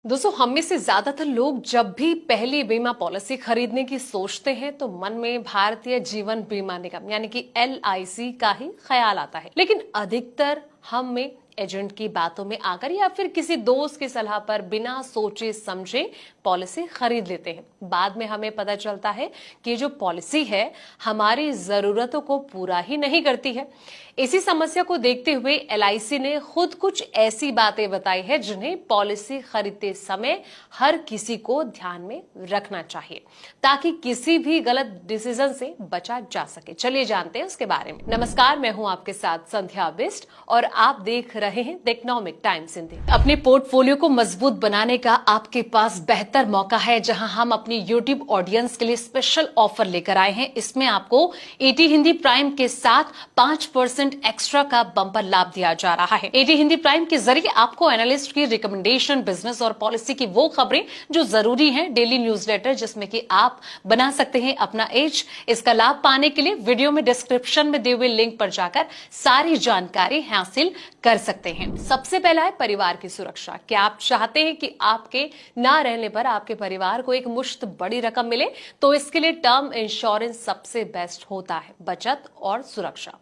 दोस्तों, हम में से ज्यादातर लोग जब भी पहली बीमा पॉलिसी खरीदने की सोचते हैं तो मन में भारतीय जीवन बीमा निगम यानी कि LIC का ही ख्याल आता है। लेकिन अधिकतर हम में एजेंट की बातों में आकर या फिर किसी दोस्त की सलाह पर बिना सोचे समझे पॉलिसी खरीद लेते हैं। बाद में हमें पता चलता है कि जो पॉलिसी है हमारी जरूरतों को पूरा ही नहीं करती है। इसी समस्या को देखते हुए LIC ने खुद कुछ ऐसी बातें बताई है जिन्हें पॉलिसी खरीदते समय हर किसी को ध्यान में रखना चाहिए ताकि किसी भी गलत डिसीजन से बचा जा सके। चलिए जानते हैं उसके बारे में। नमस्कार, मैं हूं आपके साथ संध्या बिस्ट और आप देख रहे हैं द इकोनॉमिक टाइम्स हिंदी। अपने पोर्टफोलियो को मजबूत बनाने का आपके पास बेहतर मौका है, जहां हम अपनी यूट्यूब ऑडियंस के लिए स्पेशल ऑफर लेकर आए हैं। इसमें आपको AT हिंदी प्राइम के साथ 5% एक्स्ट्रा का बम्पर लाभ दिया जा रहा है। AT हिंदी प्राइम के जरिए आपको एनालिस्ट की रिकमेंडेशन, बिजनेस और पॉलिसी की वो खबरें जो जरूरी हैं, डेली न्यूज़लेटर जिसमें कि आप बना सकते हैं अपना एज। इसका लाभ पाने के लिए वीडियो में डिस्क्रिप्शन में दिए हुए लिंक पर जाकर सारी जानकारी हासिल कर सकते हैं। सबसे पहला है परिवार की सुरक्षा। क्या आप चाहते हैं कि आपके ना रहने पर आपके परिवार को एक मुश्त बड़ी रकम मिले? तो इसके लिए टर्म इंश्योरेंस सबसे बेस्ट होता है, बचत और सुरक्षा।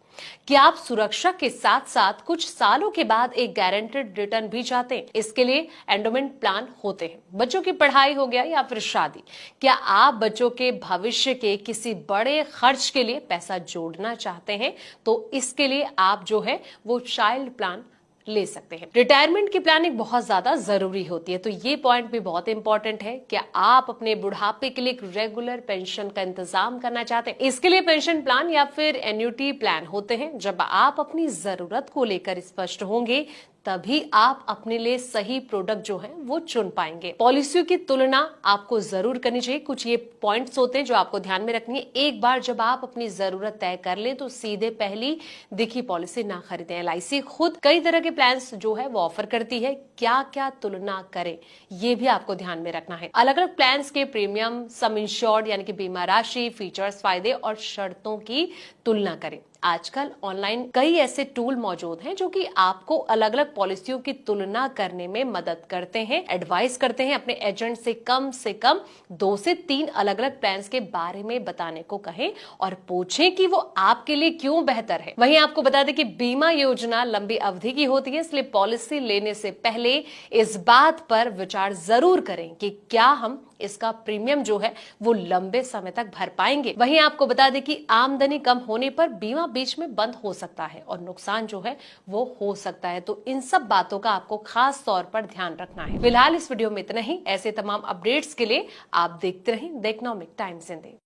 क्या आप सुरक्षा के साथ साथ कुछ सालों के बाद एक गारंटेड रिटर्न भी चाहते हैं? इसके लिए एंडोमेंट प्लान होते हैं। बच्चों की पढ़ाई हो गया या फिर शादी, क्या आप बच्चों के भविष्य के किसी बड़े खर्च के लिए पैसा जोड़ना चाहते हैं? तो इसके लिए आप जो है वो चाइल्ड प्लान ले सकते हैं। रिटायरमेंट की प्लानिंग बहुत ज्यादा जरूरी होती है, तो ये पॉइंट भी बहुत इंपॉर्टेंट है। क्या आप अपने बुढ़ापे के लिए एक रेगुलर पेंशन का इंतजाम करना चाहते हैं? इसके लिए पेंशन प्लान या फिर एन्युटी प्लान होते हैं। जब आप अपनी जरूरत को लेकर स्पष्ट होंगे तभी आप अपने लिए सही प्रोडक्ट जो है वो चुन पाएंगे। पॉलिसियों की तुलना आपको जरूर करनी चाहिए। कुछ ये पॉइंट्स होते हैं जो आपको ध्यान में रखनी है। एक बार जब आप अपनी जरूरत तय कर ले तो सीधे पहली दिखी पॉलिसी ना खरीदें। LIC खुद कई तरह के प्लान्स जो है वो ऑफर करती है। क्या क्या तुलना करें ये भी आपको ध्यान में रखना है। अलग अलग प्लान्स के प्रीमियम, सम इंश्योर्ड यानी कि बीमा राशि, फीचर्स, फायदे और शर्तों की तुलना करें। आजकल ऑनलाइन कई ऐसे टूल मौजूद हैं जो कि आपको अलग अलग पॉलिसियों की तुलना करने में मदद करते हैं, एडवाइस करते हैं। अपने एजेंट से कम 2 से 3 अलग अलग प्लान्स के बारे में बताने को कहें और पूछें कि वो आपके लिए क्यों बेहतर है। वहीं आपको बता दें कि बीमा योजना लंबी अवधि की होती है, इसलिए पॉलिसी लेने से पहले इस बात पर विचार जरूर करें कि क्या हम इसका प्रीमियम जो है वो लंबे समय तक भर पाएंगे। वहीं आपको बता दें कि आमदनी कम होने पर बीमा बीच में बंद हो सकता है और नुकसान जो है वो हो सकता है। तो इन सब बातों का आपको खास तौर पर ध्यान रखना है। फिलहाल इस वीडियो में इतना ही। ऐसे तमाम अपडेट्स के लिए आप देखते रहें द इकोनॉमिक टाइम्स हिंदी।